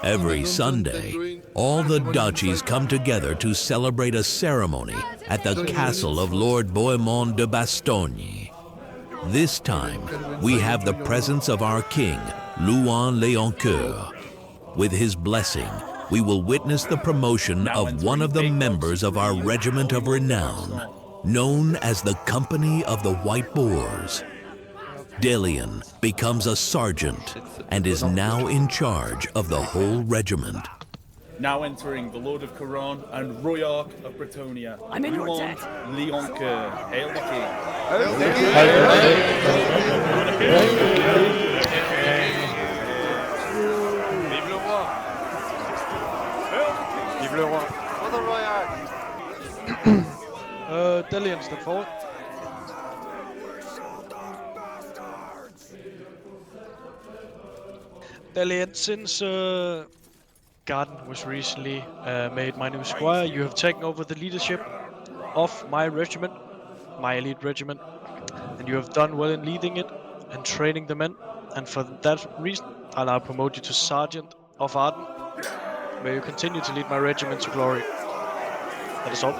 Every Sunday, all the duchies come together to celebrate a ceremony at the castle of Lord Bohemond de Bastogne. This time, we have the presence of our king, Louis Leoncoeur. With his blessing, we will witness the promotion of one of the members of our regiment of renown, known as the Company of the White Boars. Delian becomes a sergeant and is now in charge of the whole regiment. Now entering the Lord of Caron and Royarch of Bretonia. I'm in your debt. Leoncoeur. Hail the king. Vive le roi. Vive le roi. Delian, step forward. Delian, since Garden was recently made my new squire, you have taken over the leadership of my regiment, my elite regiment, and you have done well in leading it and training the men, and for that reason, I'll now promote you to Sergeant of Arden. May you continue to lead my regiment to glory. That is all.